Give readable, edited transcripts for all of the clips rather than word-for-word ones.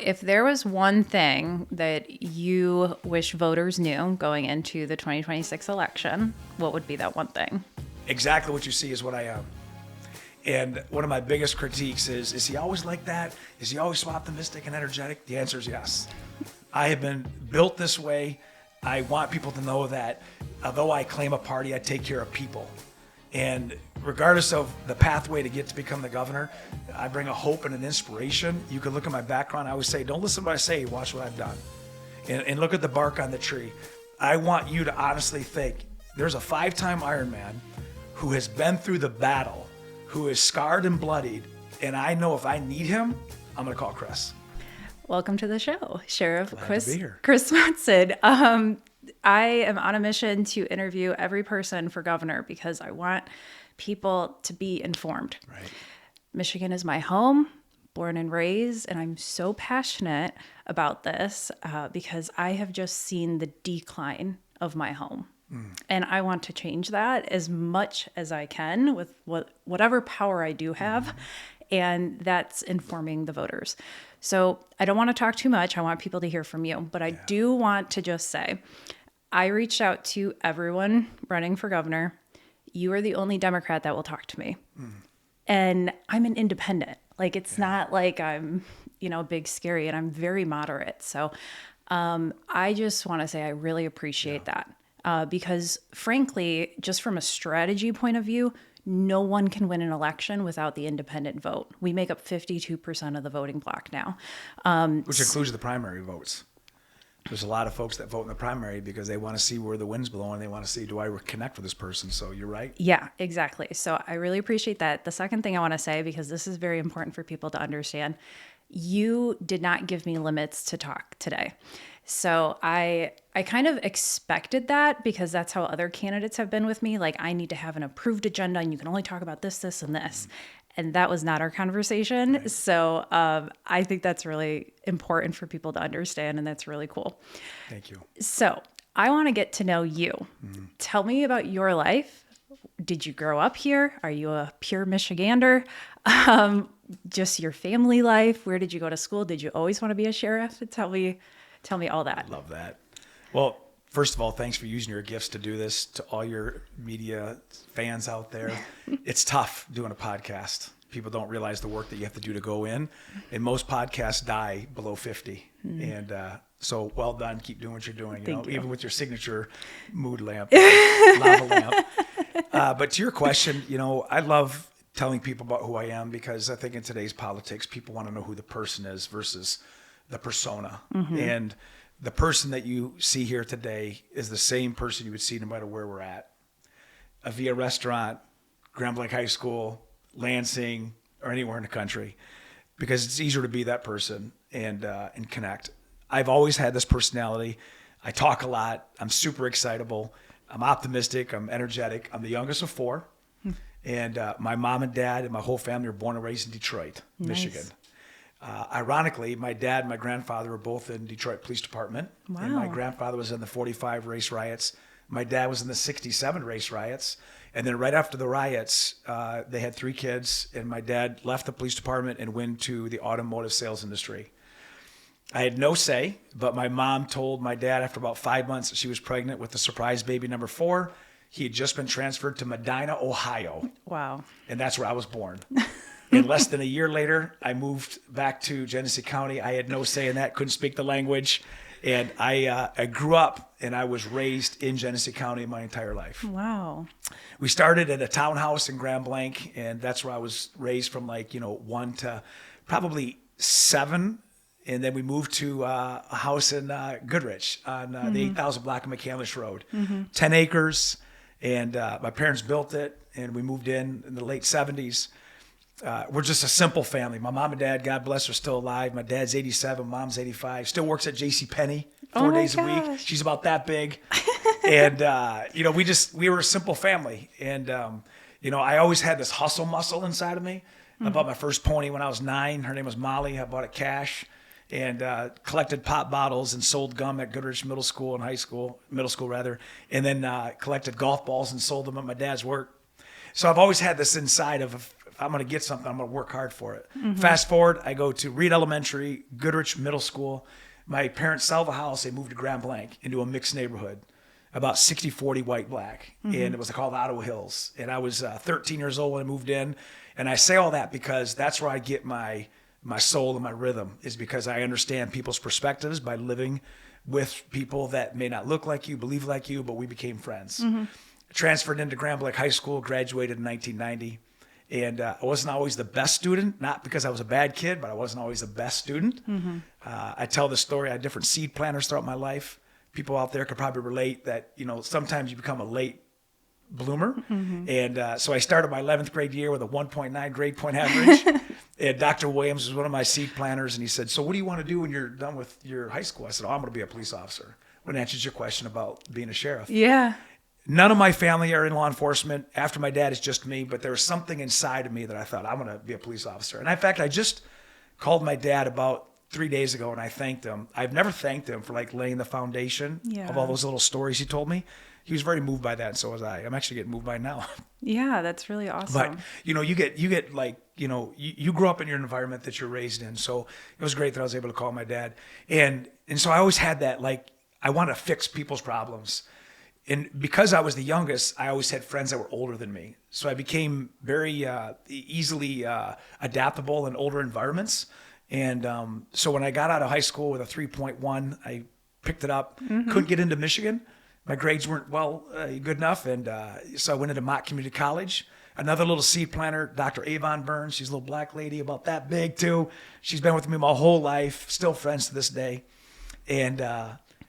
If there was one thing that you wish voters knew going into the 2026 election, what would be that one thing? Exactly what you see is what I am. And one of my biggest critiques is he always like that? Is he always so optimistic and energetic? The answer is yes. I have been built this way. I want people to know that although I claim a party, I take care of people. And regardless of the pathway to get to become the governor, I bring a hope and an inspiration. You can look at my background. I always say, don't listen to what I say, watch what I've done. And look at the bark on the tree. I want you to honestly think, there's a 5-time Ironman who has been through the battle, who is scarred and bloodied, and I know if I need him, I'm going to call Chris. Welcome to the show, Sheriff Glad to be here. Chris Swanson. I am on a mission to interview every person for governor because I want people to be informed. Right. Michigan is my home, born and raised, and I'm so passionate about this because I have just seen the decline of my home. And I want to change that as much as I can with whatever power I do have. And that's informing the voters. So I don't want to talk too much. I want people to hear from you. But I do want to just say, I reached out to everyone running for governor. You are the only Democrat that will talk to me. And I'm an independent. Like, it's not like I'm, big, scary, and I'm very moderate. So I just want to say I really appreciate that. Because frankly, just from a strategy point of view, no one can win an election without the independent vote. We make up 52% of the voting block now. Which includes the primary votes. There's a lot of folks that vote in the primary because they want to see where the wind's blowing. They want to see, do I connect with this person? So you're right. Yeah, exactly. So I really appreciate that. The second thing I want to say, because this is very important for people to understand, you did not give me limits to talk today. So I kind of expected that because that's how other candidates have been with me. Like, I need to have an approved agenda and you can only talk about this, this, and this. And that was not our conversation. Right. So I think that's really important for people to understand, and that's really cool. Thank you. So I want to get to know you. Tell me about your life. Did you grow up here? Are you a pure Michigander? Just your family life? Where did you go to school? Did you always want to be a sheriff? Tell me all that. Love that. Well, first of all, thanks for using your gifts to do this. To all your media fans out there, it's tough doing a podcast. People don't realize the work that you have to do to go in, and most podcasts die below 50. And so well done. Keep doing what you're doing. Thank you. Even with your signature mood lamp, lava lamp. But to your question, I love telling people about who I am because I think in today's politics, people want to know who the person is versus the persona. And the person that you see here today is the same person you would see no matter where we're at. A Via restaurant, Grand Blanc High School, Lansing, or anywhere in the country, because it's easier to be that person and connect. I've always had this personality. I talk a lot. I'm super excitable. I'm optimistic. I'm energetic. I'm the youngest of 4. And my mom and dad and my whole family were born and raised in Detroit, Michigan. Ironically, my dad and my grandfather were both in Detroit Police Department. Wow. And my grandfather was in the 45 race riots. My dad was in the 67 race riots. And then right after the riots, they had 3 kids, and my dad left the police department and went to the automotive sales industry. I had no say, but my mom told my dad after about 5 months that she was pregnant with the surprise baby number 4. He had just been transferred to Medina, Ohio. Wow. And that's where I was born. And less than a year later, I moved back to Genesee County. I had no say in that, couldn't speak the language. And I grew up and I was raised in Genesee County my entire life. Wow. We started at a townhouse in Grand Blanc, and that's where I was raised from 1 to probably 7. And then we moved to a house in Goodrich on the 8,000 block of McCandless Road. 10 acres. And my parents built it, and we moved in the late 70s. We're just a simple family. My mom and dad, God bless, are still alive. My dad's 87, mom's 85. Still works at JCPenney 4 days a week. She's about that big. And, we were a simple family. And, I always had this hustle muscle inside of me. I bought my first pony when I was 9. Her name was Molly. I bought it cash and collected pop bottles and sold gum at Goodrich Middle School and middle school rather. And then collected golf balls and sold them at my dad's work. So I've always had this inside of, if I'm going to get something. I'm going to work hard for it. Fast forward, I go to Reed Elementary, Goodrich Middle School. My parents sell the house. They moved to Grand Blanc into a mixed neighborhood, about 60-40 white black. And it was called Ottawa Hills. And I was 13 years old when I moved in. And I say all that because that's where I get my soul and my rhythm, is because I understand people's perspectives by living with people that may not look like you, believe like you, but we became friends. Transferred into Grand Blanc High School, graduated in 1990. And I wasn't always the best student, not because I was a bad kid, but I wasn't always the best student. I tell this story. I had different seed planners throughout my life. People out there could probably relate that, sometimes you become a late bloomer. And so I started my 11th grade year with a 1.9 grade point average. And Dr. Williams was one of my seed planners. And he said, so what do you want to do when you're done with your high school? I said, I'm going to be a police officer. When it answers your question about being a sheriff. Yeah. None of my family are in law enforcement. After my dad, it's just me. But there was something inside of me that I thought, I'm going to be a police officer. And in fact, I just called my dad about 3 days ago and I thanked him. I've never thanked him for laying the foundation of all those little stories he told me. He was very moved by that, and so was I. I'm actually getting moved by it now. Yeah, that's really awesome. But you get you grow up in your environment that you're raised in. So it was great that I was able to call my dad, and so I always had that I want to fix people's problems. And because I was the youngest, I always had friends that were older than me. So I became very easily adaptable in older environments. And so when I got out of high school with a 3.1, I picked it up. Couldn't get into Michigan. My grades weren't good enough. And so I went into Mott Community College. Another little seed planter, Dr. Avon Burns. She's a little black lady, about that big too. She's been with me my whole life, still friends to this day. And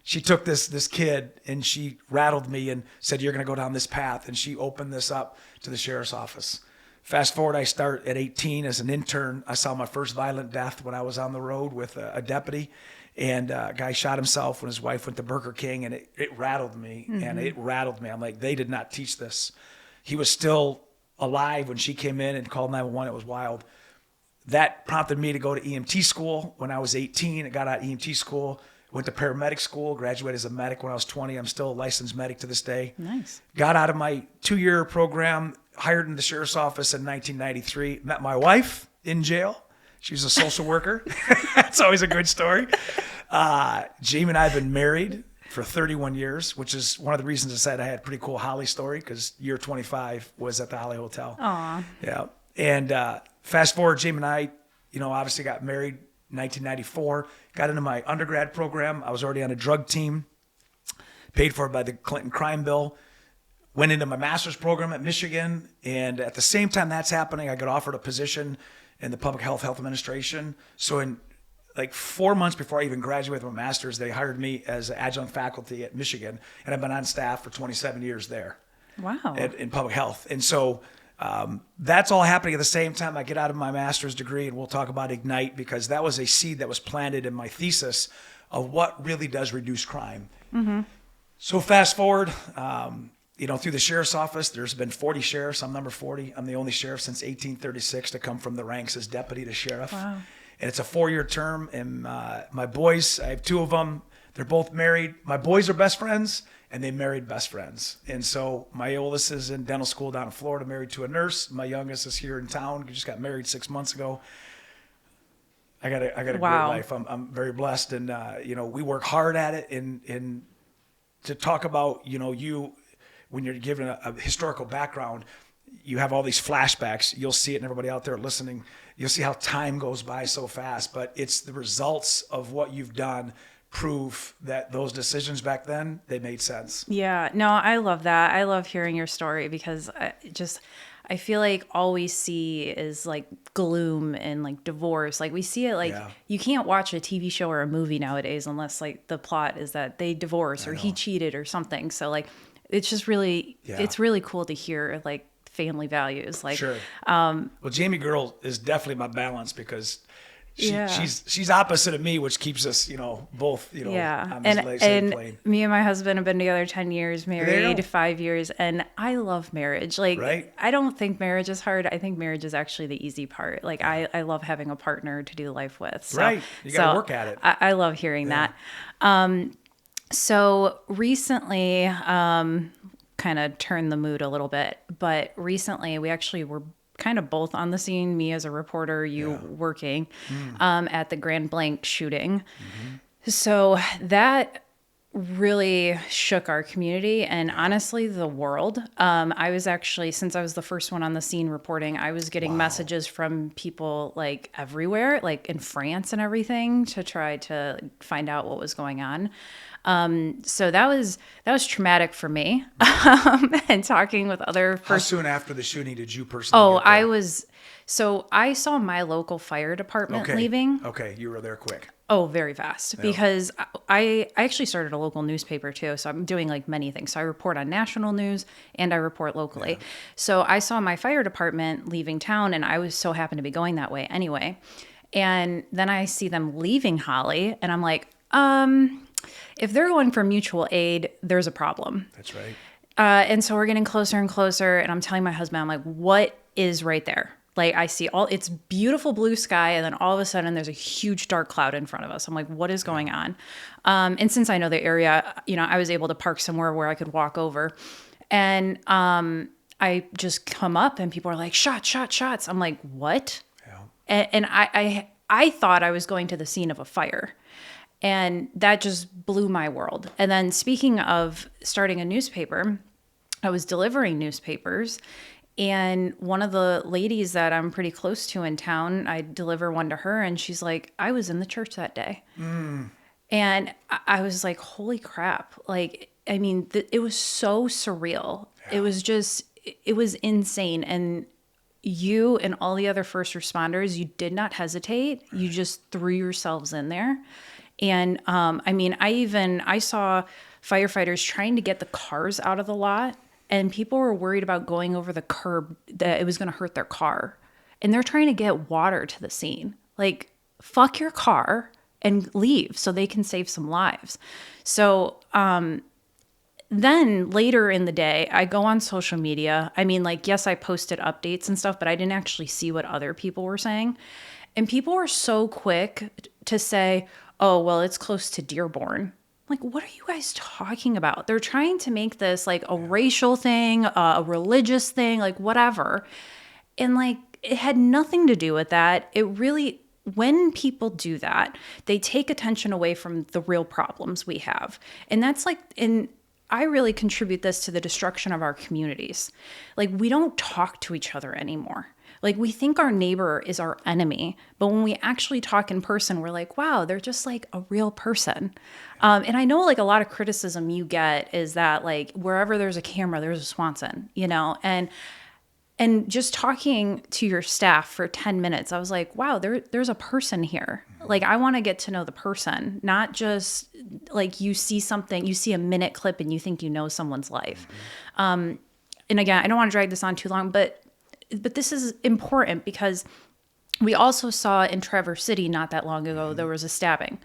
she took this kid and she rattled me and said, you're going to go down this path. And she opened this up to the sheriff's office. Fast forward, I start at 18 as an intern. I saw my first violent death when I was on the road with a deputy. And a guy shot himself when his wife went to Burger King. And it rattled me. And it rattled me. I'm like, they did not teach this. He was still alive when she came in and called 911. It was wild. That prompted me to go to EMT school when I was 18. I got out of EMT school. Went to paramedic school, graduated as a medic when I was 20. I'm still a licensed medic to this day. Nice. Got out of my 2-year program, hired in the sheriff's office in 1993. Met my wife in jail. She was a social worker. That's always a good story. Jamie and I have been married for 31 years, which is one of the reasons I said I had a pretty cool Holly story, because year 25 was at the Holly Hotel. Aw. Yeah. And fast forward, Jamie and I, obviously got married 1994, got into my undergrad program. I was already on a drug team, paid for by the Clinton crime bill, went into my master's program at Michigan. And at the same time that's happening, I got offered a position in the public health administration. So in 4 months before I even graduated with my master's, they hired me as adjunct faculty at Michigan. And I've been on staff for 27 years there. Wow. In public health. And so that's all happening at the same time I get out of my master's degree, and we'll talk about Ignite, because that was a seed that was planted in my thesis of what really does reduce crime. So fast forward, through the sheriff's office, there's been 40 sheriffs. I'm number 40. I'm the only sheriff since 1836 to come from the ranks as deputy to sheriff. Wow. And it's a 4-year term. And my boys, I have 2 of them. They're both married. My boys are best friends, and they married best friends. And so my oldest is in dental school down in Florida, married to a nurse. My youngest is here in town. He just got married 6 months ago. I got a great life. I'm very blessed. And, we work hard at it. And to talk about, you, when you're given a historical background, you have all these flashbacks. You'll see it, and everybody out there listening, you'll see how time goes by so fast. But it's the results of what you've done prove that those decisions back then, they made sense. Yeah, no, I love that. I love hearing your story, because I feel like all we see is gloom and divorce. We see it you can't watch a TV show or a movie nowadays unless the plot is that they divorce or he cheated or something. So it's just really, it's really cool to hear family values. Sure. Well, Jamie Girl is definitely my balance, because she's opposite of me, which keeps us, both, on this same plane. Me and my husband have been together 10 years, married 5 years, and I love marriage. Right? I don't think marriage is hard. I think marriage is actually the easy part. I love having a partner to do life with. So, right. You got to work at it. I love hearing that. So recently, kind of turned the mood a little bit, but recently we actually were kind of both on the scene, me as a reporter, you working at the Grand Blanc shooting. So that really shook our community and honestly the world. I was actually, since I was the first one on the scene reporting, I was getting messages from people like everywhere, like in France and everything, to try to find out what was going on. So that was traumatic for me. And talking with other How soon after the shooting did you personally get there? So I saw my local fire department leaving. Okay, you were there quick. Oh, very fast, because I actually started a local newspaper too. So I'm doing like many things. So I report on national news and I report locally. Yeah. So I saw my fire department leaving town, and I was so happy to be going that way anyway. And then I see them leaving Holly, and I'm like, if they're going for mutual aid, there's a problem. That's right. And so we're getting closer and closer, and I'm telling my husband, I'm like, what is right there? Like, I see it's beautiful blue sky, and then all of a sudden there's a huge dark cloud in front of us. I'm like, what is going on? And since I know the area, I was able to park somewhere where I could walk over. And I just come up, and people are like, shots. I'm like, what? Yeah. And I thought I was going to the scene of a fire. And that just blew my world. And then speaking of starting a newspaper, I was delivering newspapers. And one of the ladies that I'm pretty close to in town, I deliver one to her, and she's like, I was in the church that day. And I was like, holy crap. Like, I mean, it was so surreal. Yeah. It was insane. And you and all the other first responders, you did not hesitate. Right. You just threw yourselves in there. And I mean, I saw firefighters trying to get the cars out of the lot. And people were worried about going over the curb, that it was going to hurt their car. And they're trying to get water to the scene. Like, fuck your car and leave so they can save some lives. So then later in the day, I go on social media. I mean, like, yes, I posted updates and stuff, but I didn't actually see what other people were saying. And people were so quick to say, oh, well, it's close to Dearborn. Like, what are you guys talking about? They're trying to make this like a racial thing, a religious thing, like whatever. And like, it had nothing to do with that. It really, when people do that, they take attention away from the real problems we have. And that's like, I really contribute this to the destruction of our communities. Like, we don't talk to each other anymore. Like, we think our neighbor is our enemy, but when we actually talk in person, we're like, wow, they're just like a real person. And I know like a lot of criticism you get is that like wherever there's a camera, there's a Swanson, and just talking to your staff for 10 minutes, I was like, wow, there's a person here. Like, I want to get to know the person, not just like you see a minute clip and you think you know someone's life. And again, I don't want to drag this on too long, but this is important because we also saw in Traverse City not that long ago, there was a stabbing.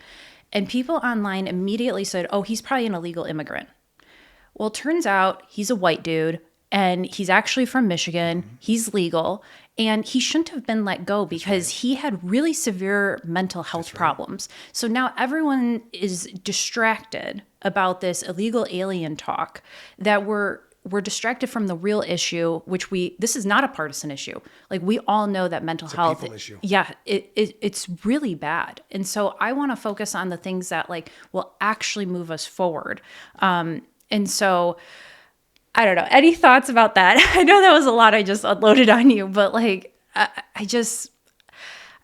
And people online immediately said, oh, he's probably an illegal immigrant. Well, it turns out he's a white dude, and he's actually from Michigan. He's legal, and he shouldn't have been let go because he had really severe mental health problems. So now everyone is distracted about this illegal alien talk, that we're distracted from the real issue, which this is not a partisan issue. Like, we all know that mental health, it's a people issue. Yeah, it's really bad. And so I want to focus on the things that like will actually move us forward. And so I don't know, any thoughts about that? I know that was a lot I just unloaded on you, but like, I just,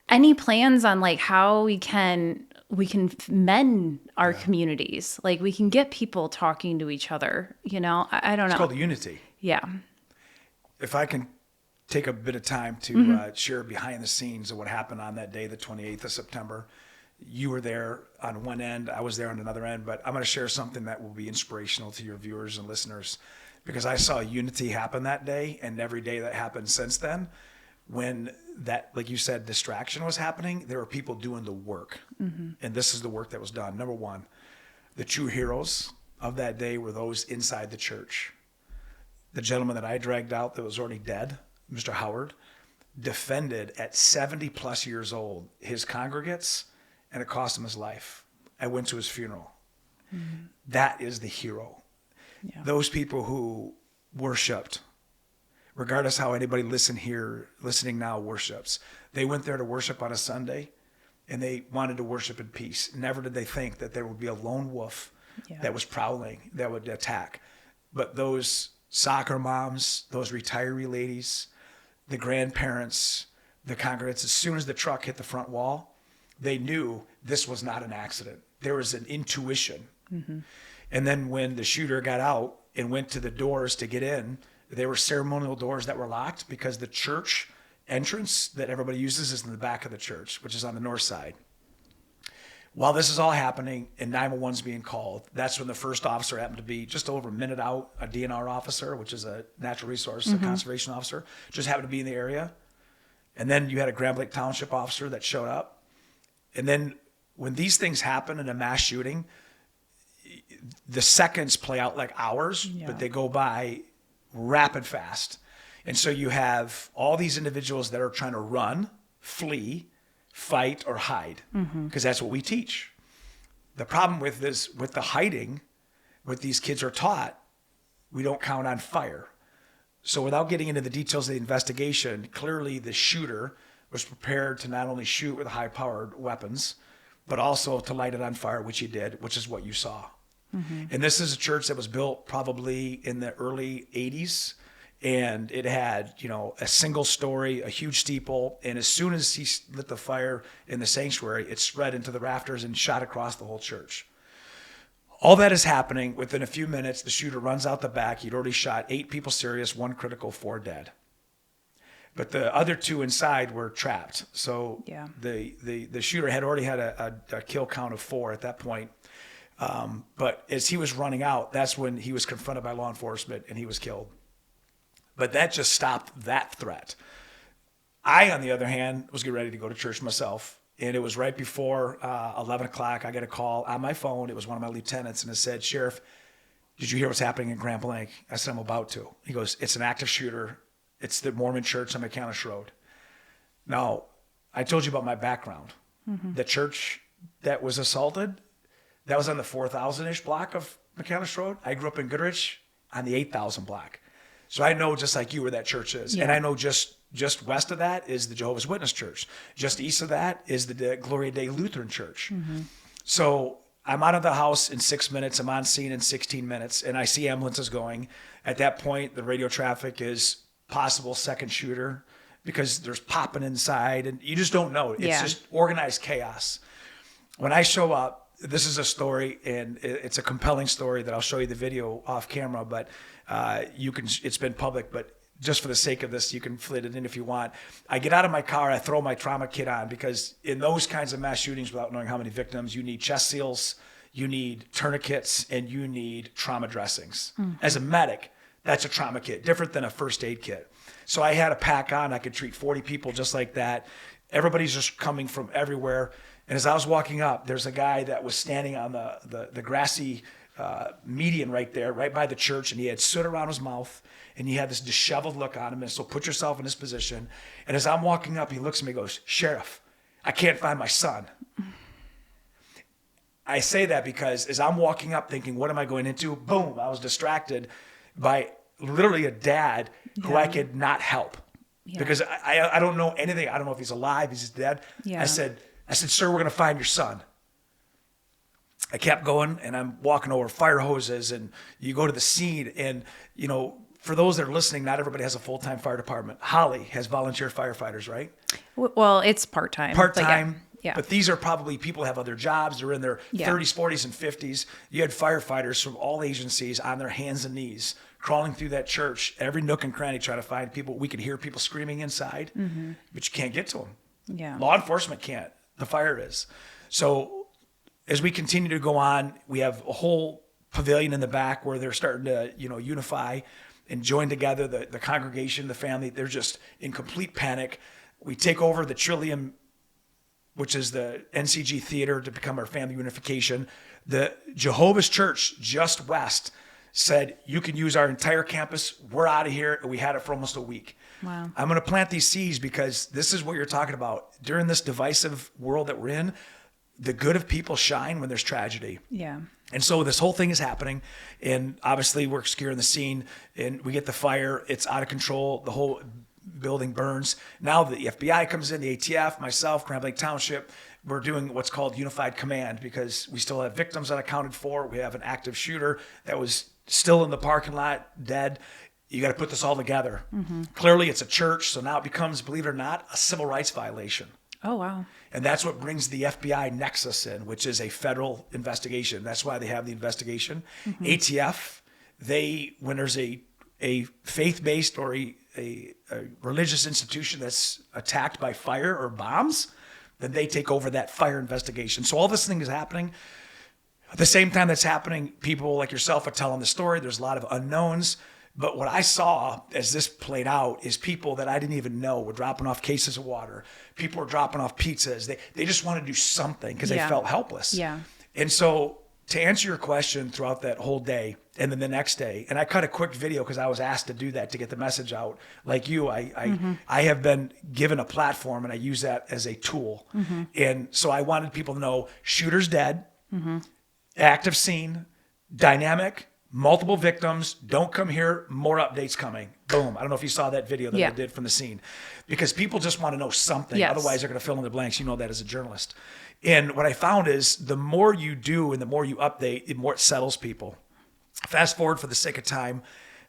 any plans on like how we can mend our communities, like we can get people talking to each other, I don't know. It's called unity. Yeah. If I can take a bit of time to share behind the scenes of what happened on that day, the 28th of September. You were there on one end, I was there on another end, but I'm going to share something that will be inspirational to your viewers and listeners, because I saw unity happen that day, and every day that happened since then. When that, like you said, distraction was happening, there were people doing the work. And this is the work that was done. Number one, the true heroes of that day were those inside the church. The gentleman that I dragged out that was already dead, Mr. Howard, defended at 70 plus years old his congregates, and it cost him his life. I went to his funeral. That is the hero. Yeah. Those people who worshiped regardless how anybody listening now worships. They went there to worship on a Sunday, and they wanted to worship in peace. Never did they think that there would be a lone wolf that was prowling, that would attack. But those soccer moms, those retiree ladies, the grandparents, the congregants, as soon as the truck hit the front wall, they knew this was not an accident. There was an intuition. Mm-hmm. And then when the shooter got out and went to the doors to get in, there were ceremonial doors that were locked because the church entrance that everybody uses is in the back of the church, which is on the north side. While this is all happening and 911's being called, that's when the first officer happened to be just over a minute out, a DNR officer, which is a natural resource, a conservation officer, just happened to be in the area. And then you had a Grand Blanc Township officer that showed up. And then when these things happen in a mass shooting, the seconds play out like hours, but they go by rapid fast. And so you have all these individuals that are trying to run, flee, fight, or hide, because that's what we teach. The problem with this, with the hiding, what these kids are taught, we don't count on fire. So without getting into the details of the investigation, clearly the shooter was prepared to not only shoot with high-powered weapons, but also to light it on fire, which he did, which is what you saw. And this is a church that was built probably in the early 80s. And it had, a single story, a huge steeple. And as soon as he lit the fire in the sanctuary, it spread into the rafters and shot across the whole church. All that is happening. Within a few minutes, the shooter runs out the back. He'd already shot 8 people serious, 1 critical, 4 dead. But the other 2 inside were trapped. So the shooter had already had a kill count of 4 at that point. But as he was running out, that's when he was confronted by law enforcement and he was killed. But that just stopped that threat. I, on the other hand, was getting ready to go to church myself. And it was right before 11 o'clock. I got a call on my phone. It was one of my lieutenants. And it said, "Sheriff, did you hear what's happening in Grand Blanc?" I said, "I'm about to." He goes, "It's an active shooter. It's the Mormon church on McCanish Road." Now, I told you about my background. The church that was assaulted, that was on the 4,000-ish block of McCanish Road. I grew up in Goodrich on the 8,000 block. So I know, just like you, where that church is. And I know just west of that is the Jehovah's Witness Church. Just east of that is the Gloria Dei Lutheran Church. So I'm out of the house in 6 minutes. I'm on scene in 16 minutes. And I see ambulances going. At that point, the radio traffic is possible second shooter because there's popping inside. And you just don't know. It's just organized chaos. When I show up, this is a story, and it's a compelling story that I'll show you the video off camera, but it's been public, but just for the sake of this, you can fit it in if you want. I get out of my car, I throw my trauma kit on, because in those kinds of mass shootings, without knowing how many victims, you need chest seals, you need tourniquets, and you need trauma dressings. As a medic, that's a trauma kit, different than a first aid kit. So I had a pack on, I could treat 40 people just like that. Everybody's just coming from everywhere. And as I was walking up, there's a guy that was standing on the grassy median right there, right by the church, and he had soot around his mouth, and he had this disheveled look on him. And so put yourself in this position. And as I'm walking up, he looks at me and goes, "Sheriff, I can't find my son." I say that because as I'm walking up thinking, what am I going into? Boom, I was distracted by literally a dad who I could not help. Because I don't know anything. I don't know if he's alive, he's dead. I said, "Sir, we're going to find your son." I kept going, and I'm walking over fire hoses, and you go to the scene, and, for those that are listening, not everybody has a full-time fire department. Holly has volunteer firefighters, right? Well, it's part-time. Part-time. But these are probably people who have other jobs. They're in their 30s, 40s, and 50s. You had firefighters from all agencies on their hands and knees, crawling through that church, every nook and cranny, trying to find people. We could hear people screaming inside, but you can't get to them. Law enforcement can't. The fire is. So as we continue to go on, we have a whole pavilion in the back where they're starting to, unify and join together, the congregation, the family. They're just in complete panic. We take over the Trillium, which is the NCG theater, to become our family unification. The Jehovah's Church just west said, "You can use our entire campus. We're out of here." And we had it for almost a week. Wow. I'm going to plant these seeds because this is what you're talking about. During this divisive world that we're in, the good of people shine when there's tragedy. Yeah. And so this whole thing is happening, and obviously we're securing the scene, and we get the fire. It's out of control. The whole building burns. Now the FBI comes in, the ATF, myself, Grand Blanc Township. We're doing what's called unified command because we still have victims unaccounted for. We have an active shooter that was still in the parking lot, dead. You got to put this all together. Clearly, it's a church, so now it becomes, believe it or not, a civil rights violation. Oh, wow. And that's what brings the FBI nexus in, which is a federal investigation. That's why they have the investigation. ATF, when there's a faith-based or a religious institution that's attacked by fire or bombs, then they take over that fire investigation. So all this thing is happening. At the same time that's happening, people like yourself are telling the story. There's a lot of unknowns. But what I saw as this played out is people that I didn't even know were dropping off cases of water. People were dropping off pizzas. They just wanted to do something because they felt helpless. Yeah. And so to answer your question throughout that whole day and then the next day, and I cut a quick video because I was asked to do that to get the message out. Like you, I have been given a platform and I use that as a tool. And so I wanted people to know shooter's dead, active scene, dynamic, multiple victims, don't come here, more updates coming. Boom. I don't know if you saw that video that I did from the scene. Because people just want to know something. Yes. Otherwise, they're going to fill in the blanks. You know that as a journalist. And what I found is the more you do and the more you update, the more it settles people. Fast forward for the sake of time,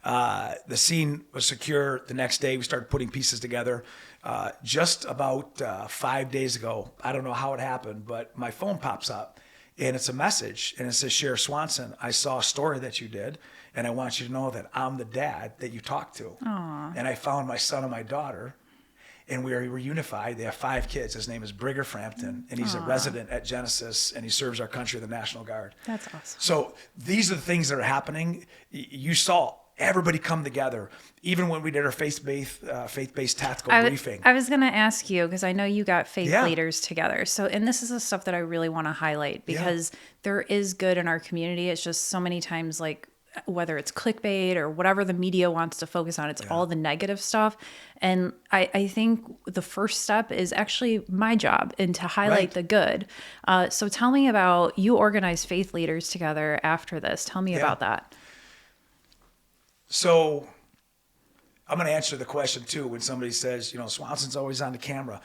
the scene was secure. The next day, we started putting pieces together. Just about 5 days ago, I don't know how it happened, but my phone pops up. And it's a message, and it says, Sheriff Swanson, I saw a story that you did, and I want you to know that I'm the dad that you talked to. Aww. And I found my son and my daughter, and we were unified. They have 5 kids. His name is Brigger Frampton, and he's a resident at Genesee, and he serves our country in the National Guard. That's awesome. So these are the things that are happening. You saw everybody come together, even when we did our faith-based tactical briefing. I was going to ask you, because I know you got faith leaders together. So, and this is the stuff that I really want to highlight because there is good in our community. It's just so many times, like, whether it's clickbait or whatever the media wants to focus on, it's all the negative stuff. And I think the first step is actually my job and to highlight the good. So tell me about, you organized faith leaders together after this. Tell me about that. So I'm going to answer the question too when somebody says, Swanson's always on the camera.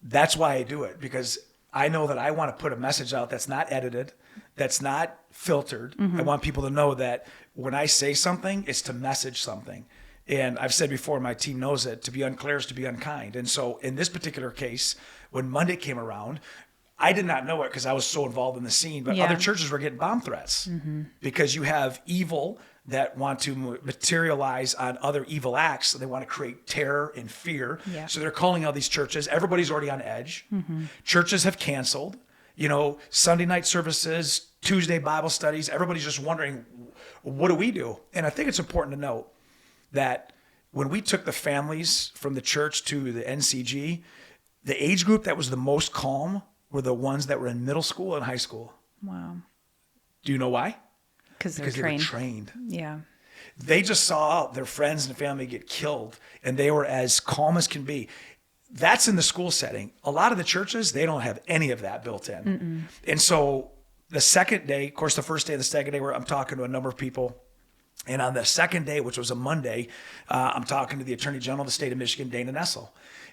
That's why I do it, because I know that I want to put a message out that's not edited, that's not filtered. I want people to know that when I say something, it's to message something. And I've said before, my team knows it, to be unclear is to be unkind. And so in this particular case, when Monday came around, I did not know it because I was so involved in the scene, but other churches were getting bomb threats because you have evil that want to materialize on other evil acts. So they want to create terror and fear. Yeah. So they're calling out these churches. Everybody's already on edge. Churches have canceled, Sunday night services, Tuesday Bible studies. Everybody's just wondering, what do we do? And I think it's important to note that when we took the families from the church to the NCG, the age group that was the most calm were the ones that were in middle school and high school. Wow. Do you know why? Because they were trained. Yeah. They just saw their friends and family get killed, and they were as calm as can be. That's in the school setting. A lot of the churches, they don't have any of that built in. And so the second day, of course, the first day and the second day, I'm talking to a number of people. And on the second day, which was a Monday, I'm talking to the Attorney General of the state of Michigan, Dana Nessel.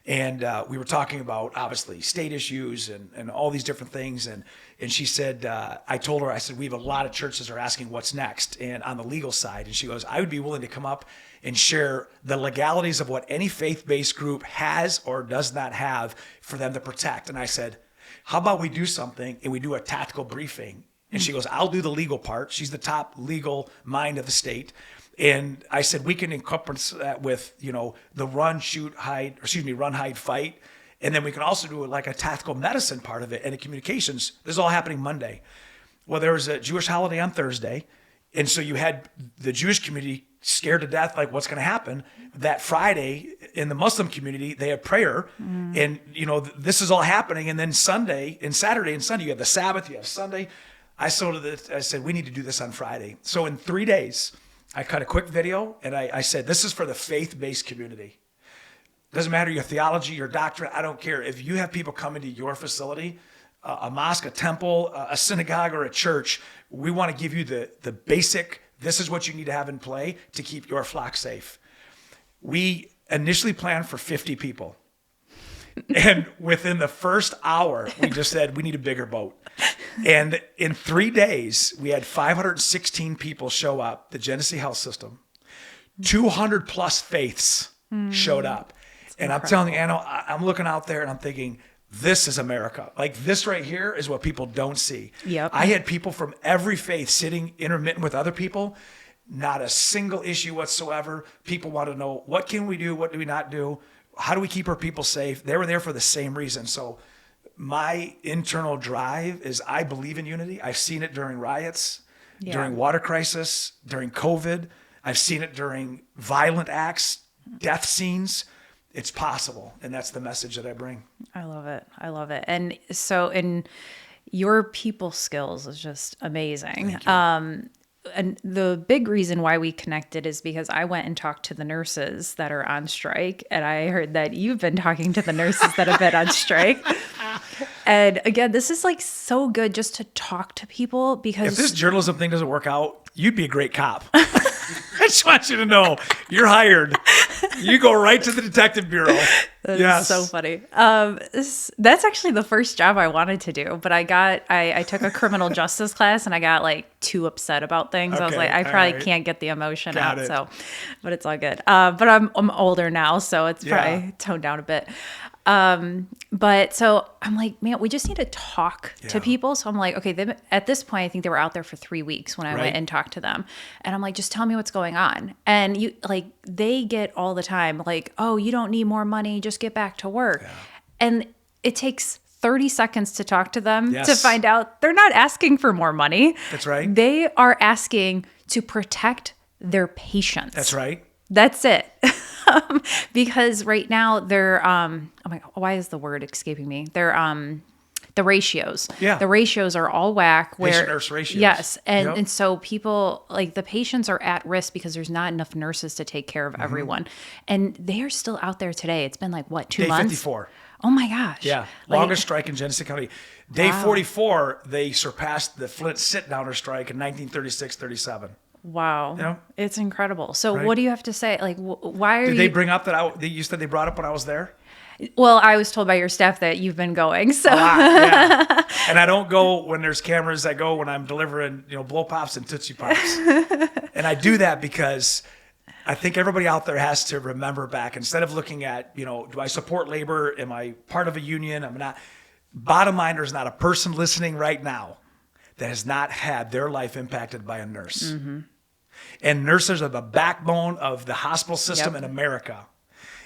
And we were talking about, obviously, state issues and all these different things. And she said, I told her, I said, we have a lot of churches are asking what's next and on the legal side. And she goes, I would be willing to come up and share the legalities of what any faith-based group has or does not have for them to protect. And I said, how about we do something and we do a tactical briefing? And she goes, I'll do the legal part. She's the top legal mind of the state. And I said, we can encompass that with, the run, hide, fight. And then we can also do like a tactical medicine part of it and the communications. This is all happening Monday. Well, there was a Jewish holiday on Thursday. And so you had the Jewish community scared to death, like what's going to happen. That Friday in the Muslim community, they have prayer. And, this is all happening. And then Saturday and Sunday, you have the Sabbath, you have Sunday. I said, we need to do this on Friday. So in 3 days, I cut a quick video and I said, this is for the faith-based community. Doesn't matter your theology, your doctrine, I don't care. If you have people come into your facility, a mosque, a temple, a synagogue, or a church, we want to give you the basic, this is what you need to have in play to keep your flock safe. We initially planned for 50 people. And within the first hour, we just said, we need a bigger boat. And in 3 days, we had 516 people show up, the Genesee Health System. 200 plus faiths showed up. And I'm telling you, Anna, I'm looking out there and I'm thinking, this is America. Like this right here is what people don't see. Yep. I had people from every faith sitting intermittent with other people. Not a single issue whatsoever. People want to know, what can we do? What do we not do? How do we keep our people safe? They were there for the same reason. So my internal drive is I believe in unity. I've seen it during riots, during water crisis, during COVID. I've seen it during violent acts, death scenes. It's possible. And that's the message that I bring. I love it. I love it. And so in your people skills is just amazing. And the big reason why we connected is because I went and talked to the nurses that are on strike. And I heard that you've been talking to the nurses that have been on strike. And again, this is like so good just to talk to people because if this journalism thing doesn't work out, you'd be a great cop. I just want you to know you're hired. You go right to the detective bureau. That's so funny. That's actually the first job I wanted to do, but I took a criminal justice class and I got like too upset about things. I was like, I probably can't get the emotion out. So, but it's all good. But I'm older now, so it's probably toned down a bit. But so I'm like, man, we just need to talk to people. So I'm like, okay, at this point, I think they were out there for 3 weeks when I went and talked to them. And I'm like, just tell me what's going on. And they get all the time, like, oh, you don't need more money. Just get back to work. Yeah. And it takes 30 seconds to talk to them to find out they're not asking for more money. That's right. They are asking to protect their patients. That's right. That's it. Because right now they're, oh my God, why is the word escaping me? They're, the ratios. Yeah. The ratios are all whack. Patient-nurse ratios. Yes. And so people, like the patients are at risk because there's not enough nurses to take care of everyone. And they are still out there today. It's been like, what, 2 months? Day 54. Oh my gosh. Yeah. Longest strike in Genesee County. Day 44, they surpassed the Flint sit-downer strike in 1936-37. Wow. You know? It's incredible. So what do you have to say? Like, why are Did they bring up that you said they brought up when I was there? Well, I was told by your staff that you've been going. So yeah. And I don't go when there's cameras. I go when I'm delivering, blow pops and Tootsie Pops. And I do that because I think everybody out there has to remember back, instead of looking at, do I support labor? Am I part of a union? I'm not. Bottom line, there's not a person listening right now that has not had their life impacted by a nurse. Mm-hmm. And nurses are the backbone of the hospital system in America.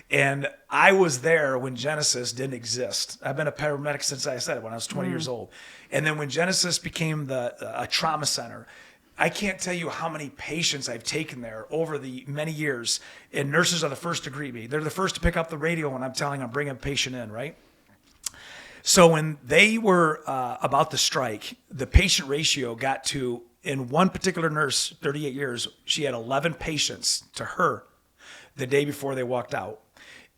And I was there when Genesis didn't exist. I've been a paramedic since I said it, when I was 20 years old. And then when Genesis became a trauma center, I can't tell you how many patients I've taken there over the many years. And nurses are the first to greet me. They're the first to pick up the radio when I'm bringing a patient in, right? So when they were about to strike, the patient ratio got to, in one particular nurse, 38 years, she had 11 patients to her the day before they walked out.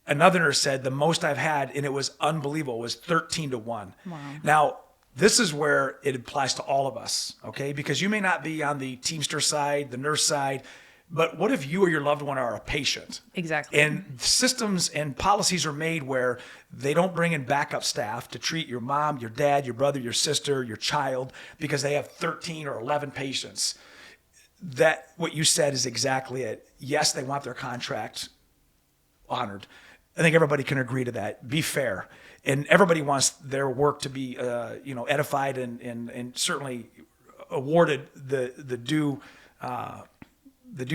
Another nurse said the most I've had, and it was unbelievable, was 13 to 1. Wow. Now, this is where it applies to all of us, okay? Because you may not be on the Teamster side, the nurse side, but what if you or your loved one are a patient? Exactly. And systems and policies are made where they don't bring in backup staff to treat your mom, your dad, your brother, your sister, your child, because they have 13 or 11 patients. That, what you said is exactly it. Yes, they want their contract honored. I think everybody can agree to that. Be fair. And everybody wants their work to be, edified and certainly awarded the due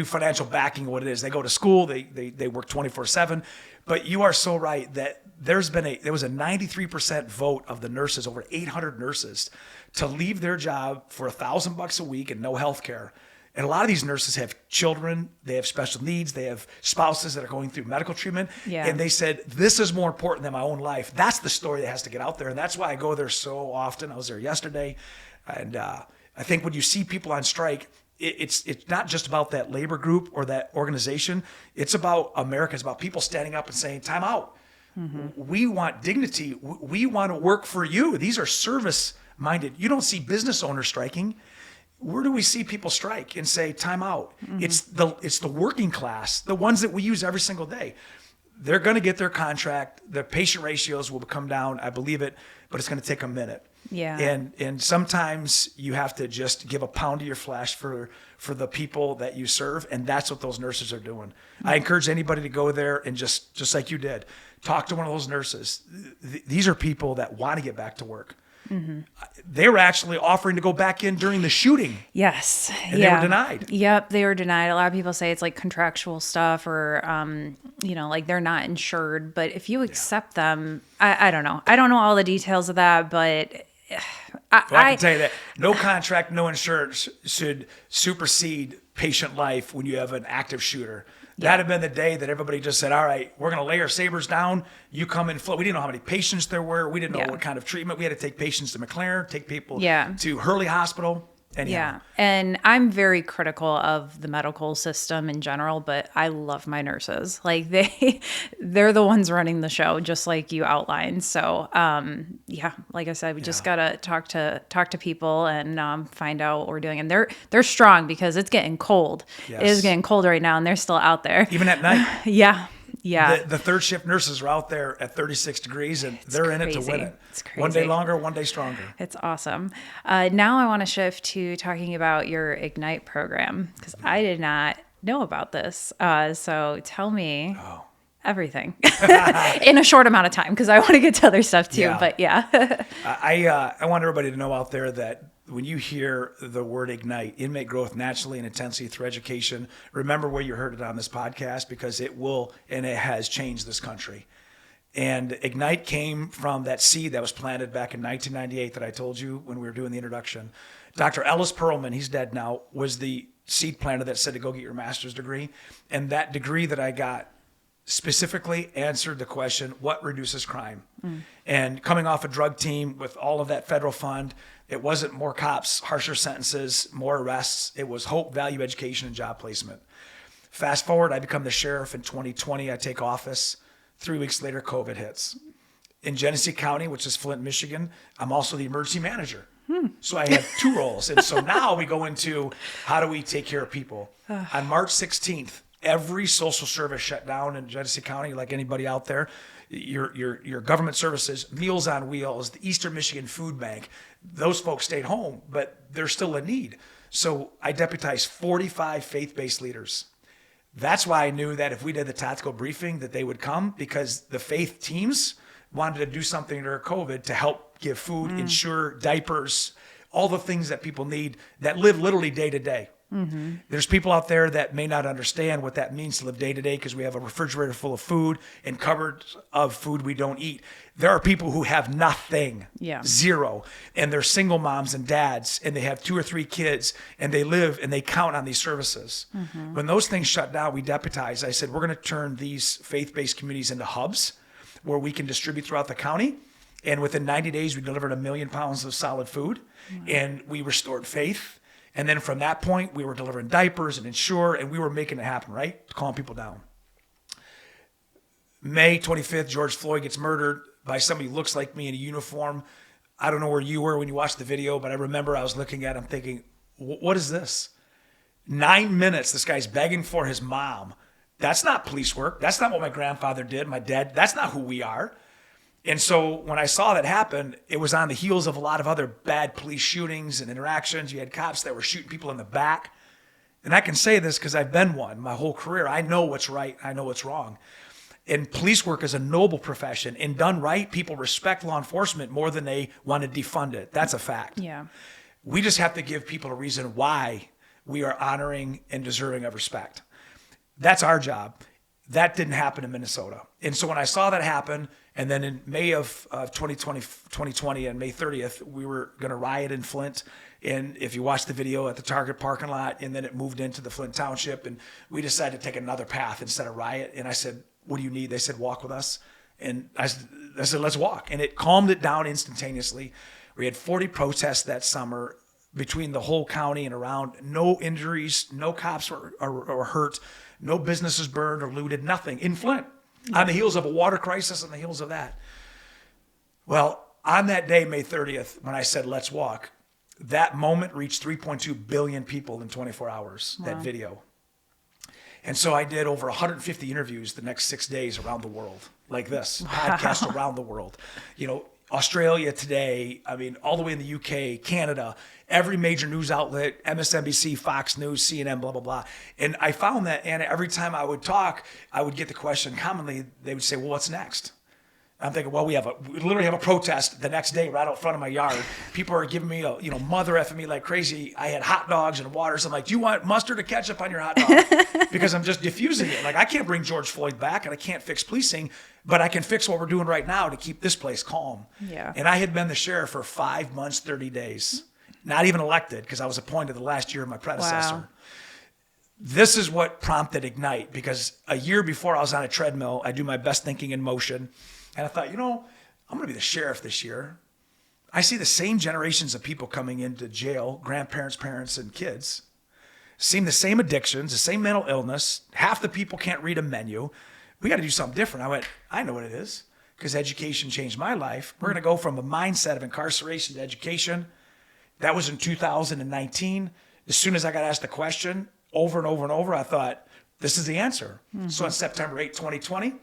financial backing of what it is. They go to school, they work 24/7. But you are so right that there was a 93% vote of the nurses, over 800 nurses, to leave their job for $1,000 a week and no health care. And a lot of these nurses have children, they have special needs, they have spouses that are going through medical treatment. Yeah. And they said, this is more important than my own life. That's the story that has to get out there. And that's why I go there so often. I was there yesterday. And I think when you see people on strike, it's not just about that labor group or that organization. It's about America. It's about people standing up and saying, time out. We want dignity. We want to work for you. These are service-minded. You don't see business owners striking. Where do we see people strike and say, time out? It's the working class, the ones that we use every single day. They're going to get their contract. The patient ratios will come down. I believe it, but it's going to take a minute. Yeah. And sometimes you have to just give a pound of your flesh for the people that you serve, and that's what those nurses are doing. I encourage anybody to go there and just like you did, talk to one of those nurses. These are people that want to get back to work. They were actually offering to go back in during the shooting. Yes. And they were denied. Yep, they were denied. A lot of people say it's like contractual stuff or, like they're not insured. But if you accept them, I don't know. I don't know all the details of that, but I can tell you that no contract, no insurance should supersede patient life when you have an active shooter. That'd have been the day that everybody just said, all right, we're going to lay our sabers down. You come and flow. We didn't know how many patients there were. We didn't know what kind of treatment. We had to take patients to McLaren, take people to Hurley Hospital. Anyhow. Yeah. And I'm very critical of the medical system in general, but I love my nurses. Like they're the ones running the show, just like you outlined. So, like I said, we just got to talk to people and find out what we're doing. And they're strong because it's getting cold. Yes. It is getting cold right now and they're still out there. Even at night. Yeah. The third shift nurses are out there at 36 degrees and they're in it to win it. It's crazy. One day longer, one day stronger. It's awesome. Now I want to shift to talking about your Ignite program because I did not know about this. So tell me everything in a short amount of time because I want to get to other stuff too. Yeah. But I want everybody to know out there that when you hear the word Ignite, inmate growth naturally and intensely through education, remember where you heard it on this podcast because it will and it has changed this country. And Ignite came from that seed that was planted back in 1998 that I told you when we were doing the introduction. Dr. Ellis Perlman, he's dead now, was the seed planter that said to go get your master's degree. And that degree that I got specifically answered the question, what reduces crime? And coming off a drug team with all of that federal fund, it wasn't more cops, harsher sentences, more arrests. It was hope, value, education, and job placement. Fast forward, I become the sheriff in 2020. I take office. 3 weeks later, COVID hits. In Genesee County, which is Flint, Michigan, I'm also the emergency manager. So I have two roles. And so now we go into how do we take care of people? On March 16th, every social service shut down in Genesee County, like anybody out there. Your government services, Meals on Wheels, the Eastern Michigan Food Bank, those folks stayed home, but there's still a need. So I deputized 45 faith-based leaders. That's why I knew that if we did the tactical briefing that they would come because the faith teams wanted to do something during COVID to help give food, insure diapers, all the things that people need that live literally day to day. There's people out there that may not understand what that means to live day to day because we have a refrigerator full of food and cupboards of food we don't eat. There are people who have nothing, zero, and they're single moms and dads, and they have 2 or 3 kids, and they live and they count on these services. When those things shut down, we deputized. I said, we're going to turn these faith-based communities into hubs where we can distribute throughout the county. And within 90 days, we delivered 1 million pounds of solid food, and we restored faith. And then from that point, we were delivering diapers and insure, and we were making it happen, right? Calming people down. May 25th, George Floyd gets murdered by somebody who looks like me in a uniform. I don't know where you were when you watched the video, but I remember I was looking at him thinking, what is this? 9 minutes, this guy's begging for his mom. That's not police work. That's not what my grandfather did, my dad. That's not who we are. And so when I saw that happen, it was on the heels of a lot of other bad police shootings and interactions. You had cops that were shooting people in the back. And I can say this because I've been one my whole career. I know what's right. I know what's wrong. And police work is a noble profession. And done right, people respect law enforcement more than they want to defund it. That's a fact. Yeah. We just have to give people a reason why we are honoring and deserving of respect. That's our job. That didn't happen in Minnesota. And so when I saw that happen, and then in May of 2020 and May 30th, we were going to riot in Flint. And if you watch the video at the Target parking lot, and then it moved into the Flint Township, and we decided to take another path instead of riot. And I said, what do you need? They said, walk with us. And I said, let's walk. And it calmed it down instantaneously. We had 40 protests that summer between the whole county and around. No injuries, no cops were hurt, no businesses burned or looted, nothing in Flint. on the heels of a water crisis, on the heels of that. Well, on that day, May 30th, when I said, let's walk, that moment reached 3.2 billion people in 24 hours, that video. And so I did over 150 interviews the next 6 days around the world, like this, podcast around the world. You know, Australia Today, I mean, all the way in the UK, Canada, every major news outlet, MSNBC, Fox News, CNN, blah, blah, blah. And I found that, Anna, every time I would talk, I would get the question commonly, they would say, well, what's next? I'm thinking, well, we literally have a protest the next day right out front of my yard. People are giving me, mother effing me like crazy. I had hot dogs and water. So I'm like, do you want mustard or ketchup on your hot dog? Because I'm just diffusing it. Like, I can't bring George Floyd back and I can't fix policing, but I can fix what we're doing right now to keep this place calm. Yeah. And I had been the sheriff for 5 months, 30 days, not even elected because I was appointed the last year of my predecessor. Wow. This is what prompted Ignite, because a year before I was on a treadmill, I do my best thinking in motion. And I thought, I'm going to be the sheriff this year. I see the same generations of people coming into jail, grandparents, parents, and kids. Seeing the same addictions, the same mental illness. Half the people can't read a menu. We got to do something different. I went, I know what it is, because education changed my life. We're going to go from a mindset of incarceration to education. That was in 2019. As soon as I got asked the question over and over and over, I thought, this is the answer. Mm-hmm. So on September 8, 2020,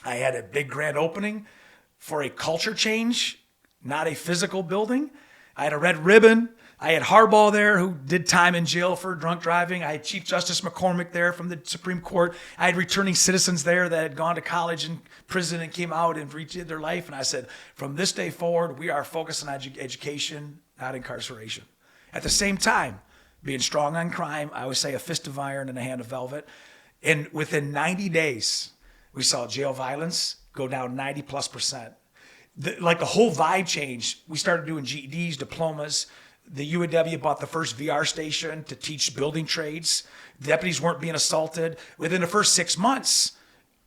I had a big grand opening for a culture change, not a physical building. I had a red ribbon. I had Harbaugh there, who did time in jail for drunk driving. I had Chief Justice McCormick there from the Supreme Court. I had returning citizens there that had gone to college and prison and came out and redid their life. And I said, from this day forward, we are focused on education, not incarceration. At the same time, being strong on crime, I always say a fist of iron and a hand of velvet. And within 90 days, we saw jail violence go down 90+%. The whole vibe changed. We started doing GEDs, diplomas. The UAW bought the first VR station to teach building trades. Deputies weren't being assaulted. Within the first 6 months,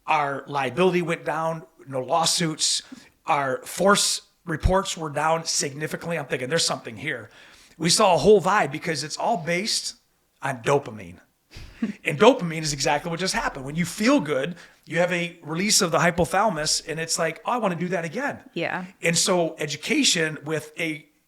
our liability went down, no lawsuits. Our force reports were down significantly. I'm thinking there's something here. We saw a whole vibe because it's all based on dopamine. And dopamine is exactly what just happened. When you feel good, you have a release of the hypothalamus, and it's like, oh, I want to do that again. Yeah. And so education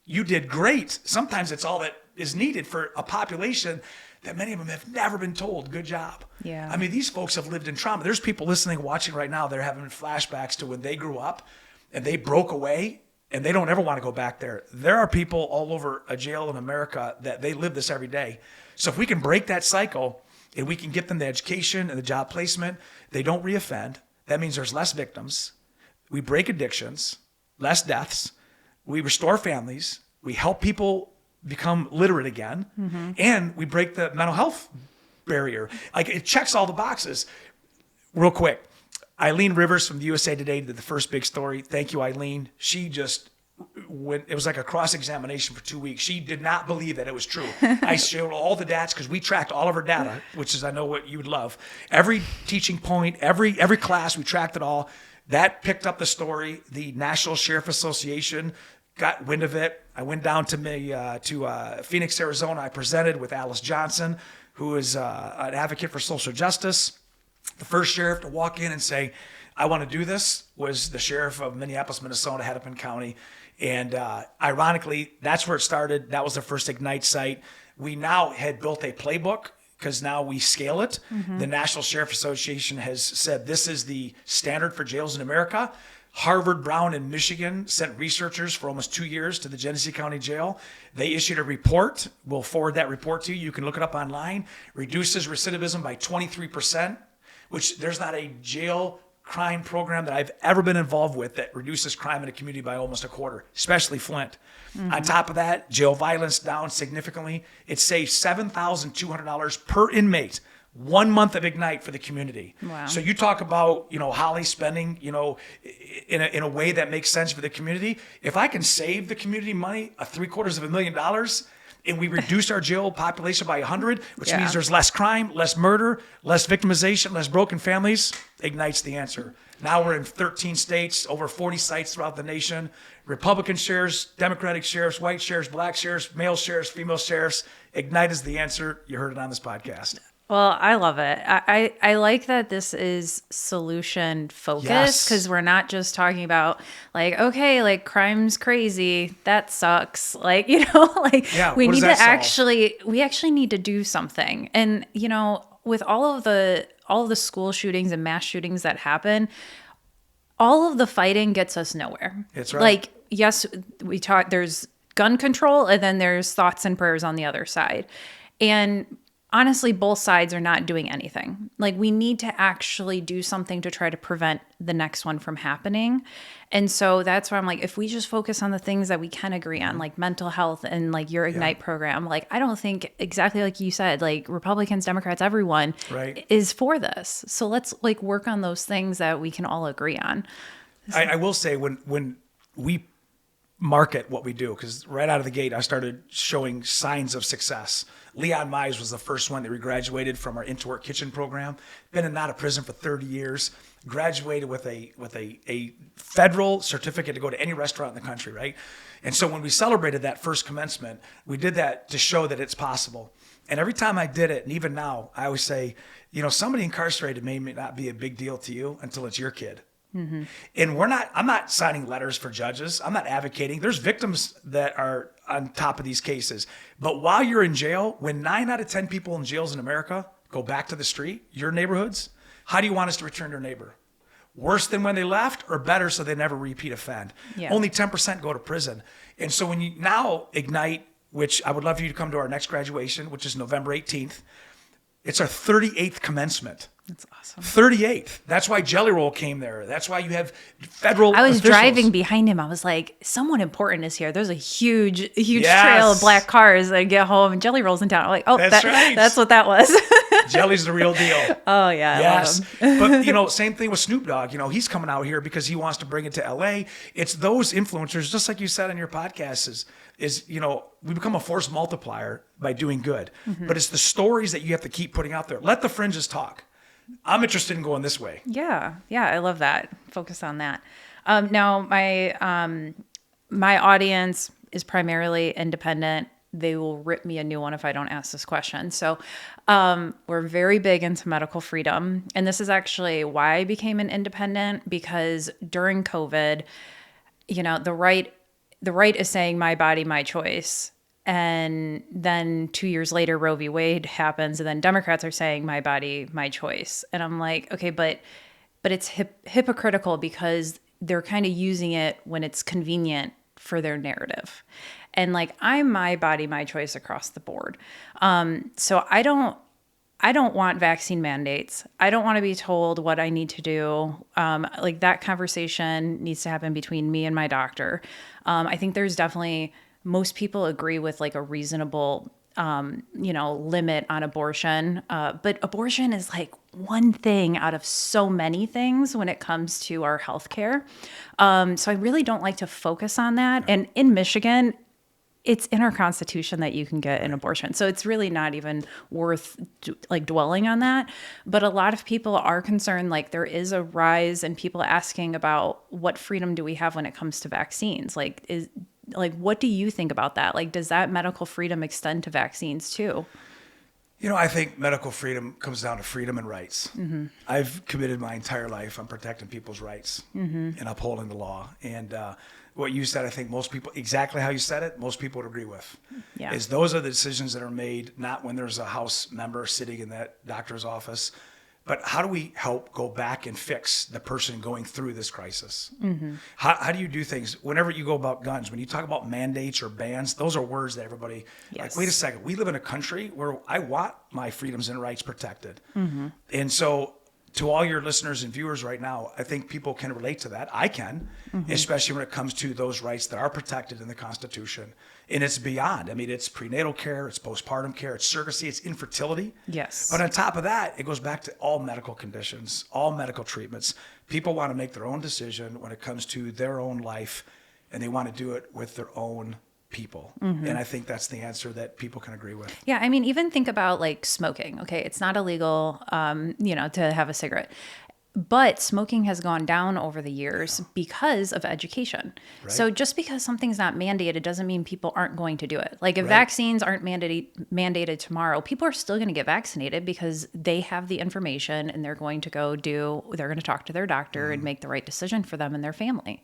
you did great. Sometimes it's all that is needed for a population that many of them have never been told, good job. Yeah. I mean, these folks have lived in trauma. There's people listening, watching right now, they're having flashbacks to when they grew up and they broke away and they don't ever want to go back there. There are people all over a jail in America that they live this every day. So if we can break that cycle and we can get them the education and the job placement, they don't reoffend. That means there's less victims. We break addictions, less deaths. We restore families. We help people become literate again. Mm-hmm. And we break the mental health barrier. Like, it checks all the boxes. Real quick, Eileen Rivers from the USA Today did the first big story. Thank you, Eileen. She just went, it was like a cross-examination for 2 weeks. She did not believe that it was true. I showed all the data because we tracked all of her data, which is, I know what you would love. Every teaching point, every class, we tracked it all. That picked up the story. The National Sheriff Association got wind of it. I went down to Phoenix, Arizona. I presented with Alice Johnson, who is an advocate for social justice. The first sheriff to walk in and say, I want to do this, was the sheriff of Minneapolis, Minnesota, Hennepin County. And ironically, that's where it started. That was the first Ignite site. We now had built a playbook because now we scale it. Mm-hmm. The National Sheriff Association has said this is the standard for jails in America. Harvard, Brown, and Michigan sent researchers for almost 2 years to the Genesee County Jail. They issued a report. We'll forward that report to you. You can look it up online. Reduces recidivism by 23%, which there's not a jail crime program that I've ever been involved with that reduces crime in a community by almost a quarter, especially Flint. Mm-hmm. On top of that, jail violence down significantly. It saves $7,200 per inmate. 1 month of Ignite for the community. Wow. So you talk about, Holly spending, in a way that makes sense for the community. If I can save the community money, $750,000, and we reduced our jail population by 100, which means there's less crime, less murder, less victimization, less broken families, Ignite's the answer. Now we're in 13 states, over 40 sites throughout the nation. Republican sheriffs, Democratic sheriffs, white sheriffs, black sheriffs, male sheriffs, female sheriffs. Ignite is the answer. You heard it on this podcast. Well, I love it. I like that this is solution focused Yes. because we're not just talking about like, okay, like crime's crazy. That sucks. Like, like Yeah, we what does need that to solve? we actually need to do something. And, with all of the school shootings and mass shootings that happen, all of the fighting gets us nowhere. That's right. Like, yes, there's gun control and then there's thoughts and prayers on the other side. And honestly, both sides are not doing anything. Like, we need to actually do something to try to prevent the next one from happening. And so that's why I'm like, if we just focus on the things that we can agree on, like mental health and like your Ignite program, like, I don't think exactly like you said, like Republicans, Democrats, everyone Right. is for this. So let's like work on those things that we can all agree on. I will say when we market what we do, because right out of the gate, I started showing signs of success. Leon Mize was the first one that we graduated from our Into Work Kitchen program. Been in and out of prison for 30 years. Graduated with a federal certificate to go to any restaurant in the country, right? And so when we celebrated that first commencement, we did that to show that it's possible. And every time I did it, and even now, I always say, somebody incarcerated may not be a big deal to you until it's your kid. Mm-hmm. And I'm not signing letters for judges. I'm not advocating. There's victims that are on top of these cases. But while you're in jail, when 9 out of 10 people in jails in America go back to the street, your neighborhoods, how do you want us to return their neighbor? Worse than when they left or better so they never repeat offend? Yeah. Only 10% go to prison. And so when you now Ignite, which I would love for you to come to our next graduation, which is November 18th, it's our 38th commencement. That's awesome. 38th. That's why Jelly Roll came there. That's why you have federal I was officials. driving behind him. I was like, someone important is here. There's a huge Yes. trail of black cars that get home and Jelly Roll's in town. I'm like, oh, That's right. that's what that was. Jelly's the real deal. Oh, yeah. I Yes. love him. But, same thing with Snoop Dogg. He's coming out here because he wants to bring it to LA. It's those influencers, just like you said on your podcast, is we become a force multiplier by doing good. Mm-hmm. But it's the stories that you have to keep putting out there. Let the fringes talk. I'm interested in going this way. Yeah. Yeah. I love that. Focus on that. Now, my audience is primarily independent. They will rip me a new one if I don't ask this question. So we're very big into medical freedom. And this is actually why I became an independent, because during COVID, the right is saying my body, my choice. And then 2 years later, Roe v. Wade happens, and then Democrats are saying my body, my choice. And I'm like, okay, but it's hypocritical because they're kind of using it when it's convenient for their narrative. And like, I'm my body, my choice across the board. So I don't want vaccine mandates. I don't want to be told what I need to do. Like, that conversation needs to happen between me and my doctor. I think there's definitely, most people agree with like a reasonable, limit on abortion. But abortion is like one thing out of so many things when it comes to our healthcare. So I really don't like to focus on that. And in Michigan, it's in our Constitution that you can get an abortion. So it's really not even worth like dwelling on that. But a lot of people are concerned, like there is a rise in people asking about what freedom do we have when it comes to vaccines? What do you think about that? Like, does that medical freedom extend to vaccines too? I think medical freedom comes down to freedom and rights. Mm-hmm. I've committed my entire life on protecting people's rights and upholding the law. And what you said, I think most people, exactly how you said it, most people would agree with. Yeah. Is those are the decisions that are made, not when there's a House member sitting in that doctor's office, but how do we help go back and fix the person going through this crisis? Mm-hmm. How do you do things? Whenever you go about guns, when you talk about mandates or bans, those are words that everybody, yes. Like, wait a second, we live in a country where I want my freedoms and rights protected. Mm-hmm. And so to all your listeners and viewers right now, I think people can relate to that. I can, especially when it comes to those rights that are protected in the Constitution. And it's beyond. I mean, it's prenatal care, it's postpartum care, it's surrogacy, it's infertility. Yes. But on top of that, it goes back to all medical conditions, all medical treatments. People want to make their own decision when it comes to their own life, and they want to do it with their own people. Mm-hmm. And I think that's the answer that people can agree with. Yeah. I mean, even think about like smoking. Okay. It's not illegal, to have a cigarette. But smoking has gone down over the years because of education. Right. So just because something's not mandated doesn't mean people aren't going to do it. Like if Right. vaccines aren't mandated tomorrow, people are still going to get vaccinated because they have the information and they're going to they're going to talk to their doctor and make the right decision for them and their family.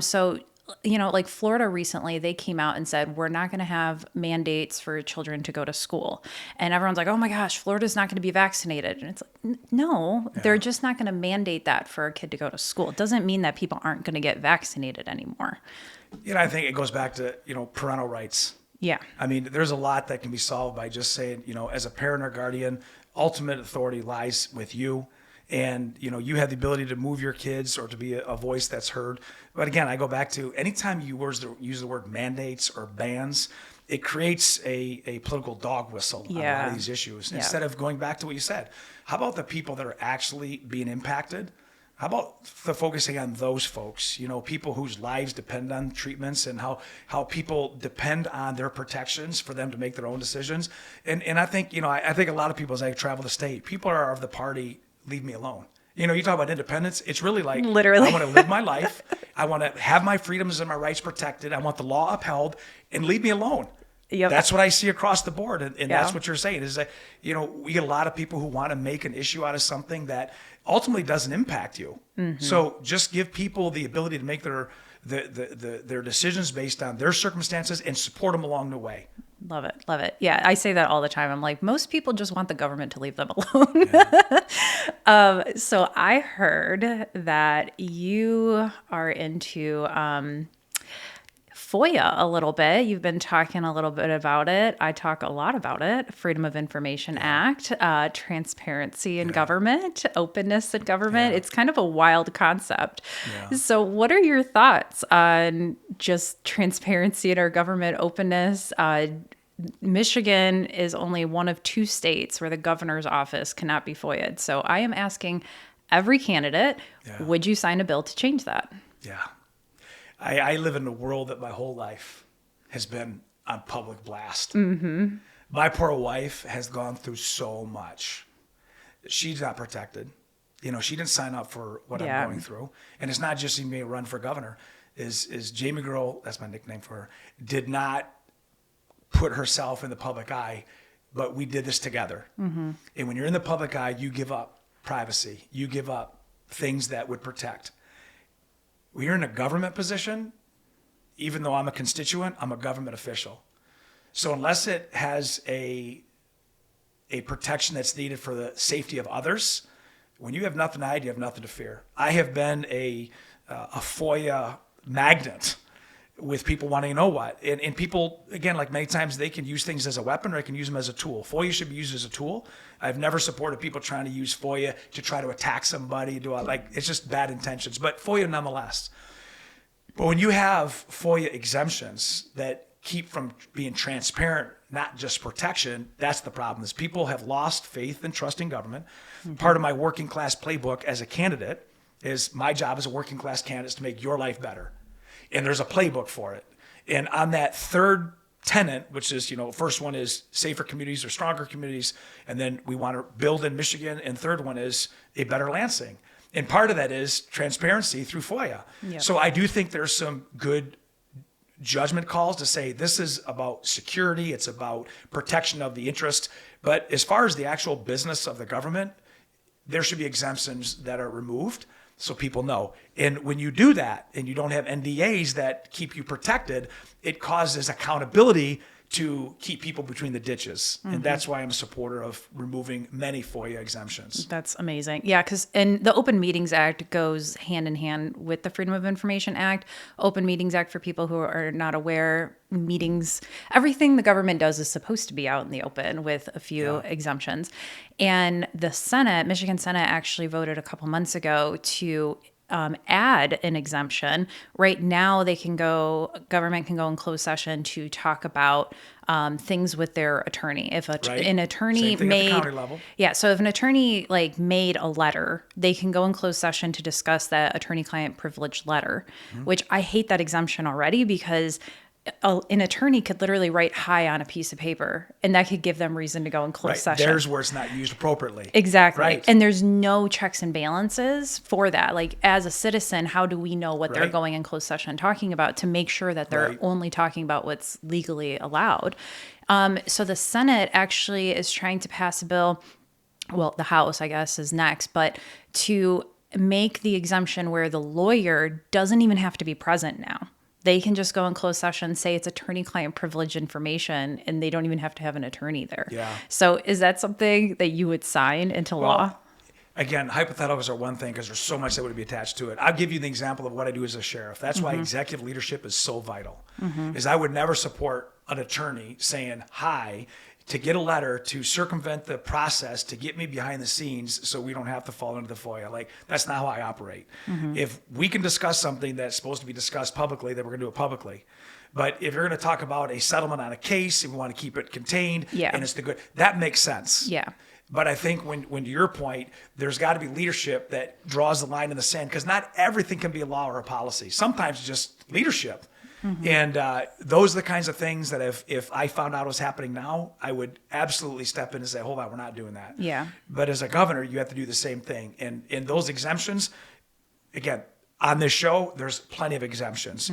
So like Florida recently, they came out and said, we're not going to have mandates for children to go to school. And everyone's like, oh my gosh, Florida's not going to be vaccinated. And it's like, no, they're just not going to mandate that for a kid to go to school. It doesn't mean that people aren't going to get vaccinated anymore. I think it goes back to, parental rights. Yeah. I mean, there's a lot that can be solved by just saying, as a parent or guardian, ultimate authority lies with you. And, you have the ability to move your kids or to be a voice that's heard. But again, I go back to anytime you use the word mandates or bans, it creates a political dog whistle on a lot of these issues. Yeah. Instead of going back to what you said, how about the people that are actually being impacted? How about focusing on those folks, people whose lives depend on treatments and how people depend on their protections for them to make their own decisions. And I think, I think a lot of people, as I travel the state, people are of the party, leave me alone. You talk about independence. It's really like, literally, I want to live my life. I want to have my freedoms and my rights protected. I want the law upheld and leave me alone. Yep. That's what I see across the board. And that's what you're saying is that, we get a lot of people who want to make an issue out of something that ultimately doesn't impact you. Mm-hmm. So just give people the ability to make their decisions based on their circumstances and support them along the way. Love it. Love it. Yeah, I say that all the time. I'm like, most people just want the government to leave them alone. Yeah. So I heard that you are into FOIA a little bit. You've been talking a little bit about it. I talk a lot about it. Freedom of Information Act, transparency in government, openness in government. It's kind of a wild concept. Yeah. So what are your thoughts on just transparency in our government, openness? Michigan is only one of 2 states where the governor's office cannot be FOIA'd. So I am asking every candidate, would you sign a bill to change that? Yeah. I live in a world that my whole life has been on public blast. Mm-hmm. My poor wife has gone through so much. She's not protected. She didn't sign up for what I'm going through. And it's not just me run for governor. Is Jamie Girl, that's my nickname for her, did not put herself in the public eye, but we did this together. Mm-hmm. And when you're in the public eye, you give up privacy. You give up things that would protect. When you're in a government position, even though I'm a constituent, I'm a government official. So unless it has a protection that's needed for the safety of others, when you have nothing to hide, you have nothing to fear. I have been a FOIA magnet with people wanting to know what. And people, again, like many times, they can use things as a weapon or they can use them as a tool. FOIA should be used as a tool. I've never supported people trying to use FOIA to try to attack somebody. It's just bad intentions, but FOIA nonetheless. But when you have FOIA exemptions that keep from being transparent, not just protection, that's the problem. Is people have lost faith and trust in government. Mm-hmm. Part of my working class playbook as a candidate is my job as a working class candidate is to make your life better. And there's a playbook for it. And on that third tenet, which is, first one is safer communities or stronger communities. And then we want to build in Michigan. And third one is a better Lansing. And part of that is transparency through FOIA. Yep. So I do think there's some good judgment calls to say this is about security. It's about protection of the interest. But as far as the actual business of the government, there should be exemptions that are removed. So people know. And when you do that and you don't have NDAs that keep you protected, it causes accountability to keep people between the ditches. Mm-hmm. And that's why I'm a supporter of removing many FOIA exemptions. That's amazing. Yeah, and the Open Meetings Act goes hand in hand with the Freedom of Information Act. Open Meetings Act, for people who are not aware, meetings, everything the government does is supposed to be out in the open with a few exemptions. And the Senate, Michigan Senate, actually voted a couple months ago to add an exemption. Right now, government can go in closed session to talk about things with their attorney. If an attorney made, at the county level. So if an attorney made a letter, they can go in closed session to discuss that attorney-client privilege letter, which I hate that exemption already because an attorney could literally write "hi" on a piece of paper, and that could give them reason to go in closed session. There's where it's not used appropriately. Exactly. Right. And there's no checks and balances for that. Like, as a citizen, how do we know what they're going in closed session talking about to make sure that they're only talking about what's legally allowed? So the Senate actually is trying to pass a bill. Well, the House, I guess, is next, but to make the exemption where the lawyer doesn't even have to be present now. They can just go in closed session, say it's attorney-client privilege information, and they don't even have to have an attorney there. Yeah. So is that something that you would sign into law? Again, hypotheticals are one thing because there's so much that would be attached to it. I'll give you the example of what I do as a sheriff. That's why executive leadership is so vital. Is I would never support an attorney saying hi to get a letter to circumvent the process to get me behind the scenes so we don't have to fall into the FOIA. Like, that's not how I operate. If we can discuss something that's supposed to be discussed publicly, then we're going to do it publicly. But if you're going to talk about a settlement on a case and we want to keep it contained and it's the good, that makes sense. Yeah. But I think when to your point, there's got to be leadership that draws the line in the sand, because not everything can be a law or a policy. Sometimes it's just leadership. And those are the kinds of things that if I found out was happening now, I would absolutely step in and say, hold on, we're not doing that. Yeah. But as a governor, you have to do the same thing. And in those exemptions, again, on this show, there's plenty of exemptions.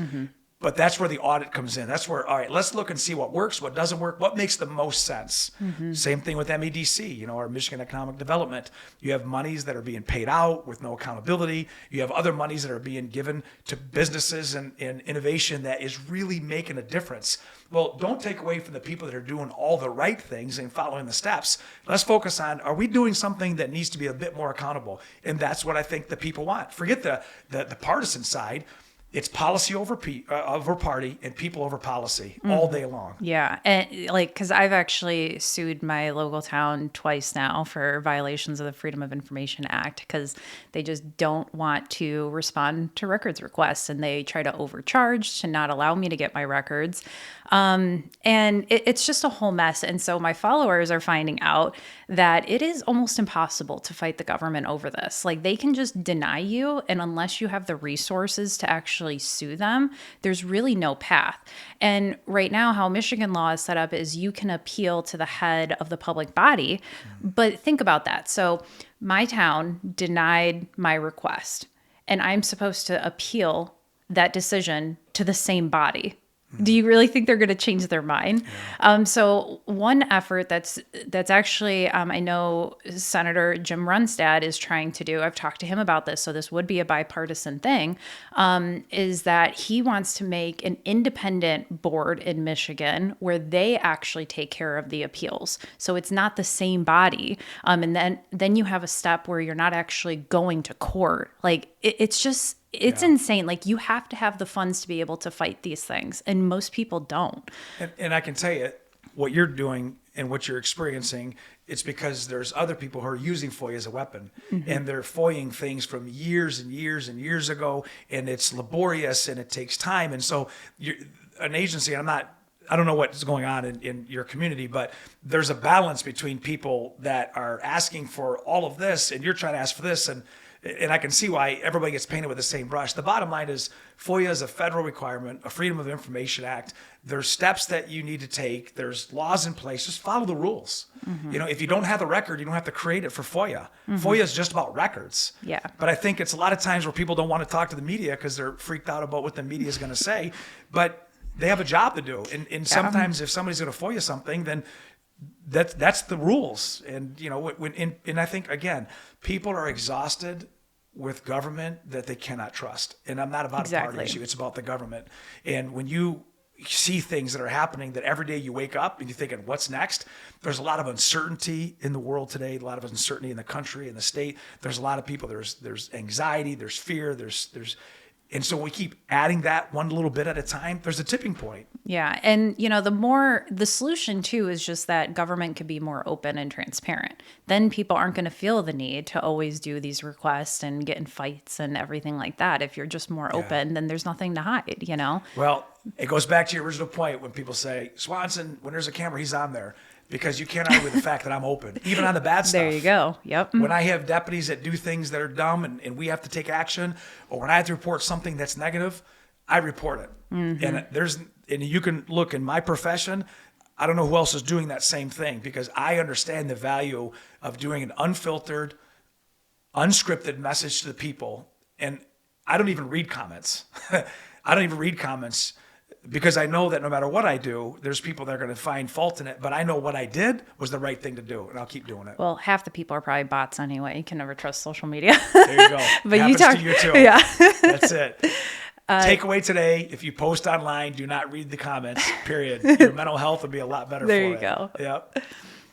But that's where the audit comes in. That's where, all right, let's look and see what works, what doesn't work, what makes the most sense. Same thing with MEDC, our Michigan Economic Development. You have monies that are being paid out with no accountability. You have other monies that are being given to businesses and innovation that is really making a difference. Well, don't take away from the people that are doing all the right things and following the steps. Let's focus on, are we doing something that needs to be a bit more accountable? And that's what I think the people want. Forget the partisan side. It's policy over party and people over policy all day long. Yeah. And because I've actually sued my local town twice now for violations of the Freedom of Information Act, because they just don't want to respond to records requests, and they try to overcharge to not allow me to get my records. And it's just a whole mess. And so my followers are finding out that it is almost impossible to fight the government over this. Like, they can just deny you, and unless you have the resources to actually sue them, there's really no path. And right now, how Michigan law is set up is you can appeal to the head of the public body. But think about that. So my town denied my request, and I'm supposed to appeal that decision to the same body. Do you really think they're going to change their mind? Yeah. So one effort that's actually, I know Senator Jim Runstad is trying to do, I've talked to him about this, so this would be a bipartisan thing, is that he wants to make an independent board in Michigan where they actually take care of the appeals. So it's not the same body. And then you have a step where you're not actually going to court. Like, it's just... It's insane. Like, you have to have the funds to be able to fight these things, and most people don't. And I can tell you, what you're doing and what you're experiencing, it's because there's other people who are using FOIA as a weapon, and they're FOIAing things from years and years and years ago, and it's laborious and it takes time. And so an agency, I don't know what's going on in your community, but there's a balance between people that are asking for all of this, and you're trying to ask for this, and I can see why everybody gets painted with the same brush. The bottom line is FOIA is a federal requirement, a Freedom of Information Act. There's steps that you need to take. There's laws in place. Just follow the rules. If you don't have the record, you don't have to create it for FOIA. FOIA is just about records. Yeah. But I think it's a lot of times where people don't want to talk to the media because they're freaked out about what the media is going to say. But they have a job to do. And sometimes if somebody's going to FOIA something, then that's the rules. And and I think, again, people are exhausted with government that they cannot trust. And I'm not about a party issue. It's about the government. And when you see things that are happening that every day you wake up and you're thinking, what's next? There's a lot of uncertainty in the world today, a lot of uncertainty in the country, in the state. There's a lot of people, there's anxiety, there's fear, and so we keep adding that one little bit at a time. There's a tipping point. Yeah. And, the solution too is just that government could be more open and transparent. Then people aren't going to feel the need to always do these requests and get in fights and everything like that. If you're just more open, then there's nothing to hide, Well, it goes back to your original point when people say, Swanson, when there's a camera, he's on there. Because you can't argue with the fact that I'm open, even on the bad stuff. There you go. Yep. When I have deputies that do things that are dumb and we have to take action, or when I have to report something that's negative, I report it. And and you can look in my profession, I don't know who else is doing that same thing, because I understand the value of doing an unfiltered, unscripted message to the people. And I don't even read comments. I don't even read comments because I know that no matter what I do, there's people that are going to find fault in it. But I know what I did was the right thing to do, and I'll keep doing it. Well, half the people are probably bots anyway. You can never trust social media. There you go. But Happens to you too. Yeah. That's it. Takeaway today: if you post online, do not read the comments. Period. Your mental health will be a lot better. There for you it. go. Yep.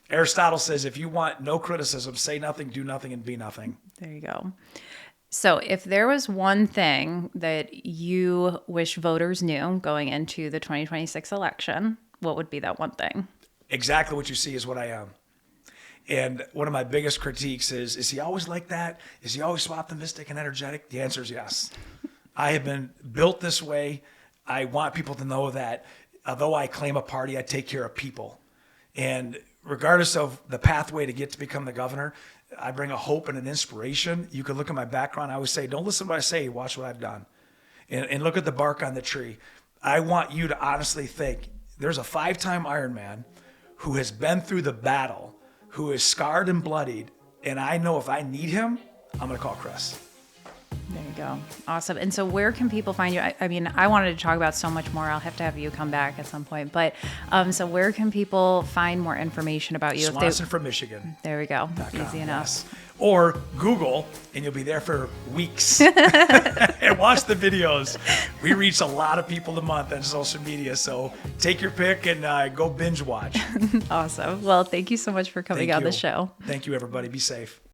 Aristotle says, if you want no criticism, say nothing, do nothing, and be nothing. There you go. So if there was one thing that you wish voters knew going into the 2026 election, what would be that one thing? Exactly what you see is what I am. And one of my biggest critiques is he always like that? Is he always so optimistic and energetic? The answer is yes. I have been built this way. I want people to know that although I claim a party, I take care of people. And regardless of the pathway to get to become the governor, I bring a hope and an inspiration. You can look at my background. I always say, don't listen to what I say, watch what I've done. And look at the bark on the tree. I want you to honestly think, there's a 5-time Ironman who has been through the battle, who is scarred and bloodied, and I know if I need him, I'm going to call Chris. There you go. Awesome. And so where can people find you? I mean, I wanted to talk about so much more. I'll have to have you come back at some point. But so where can people find more information about you? Swanson from Michigan. There we go. Easy enough. Yes. Or Google, and you'll be there for weeks. And watch the videos. We reach a lot of people a month on social media. So take your pick and go binge watch. Awesome. Well, thank you so much for coming on the show. Thank you, everybody. Be safe.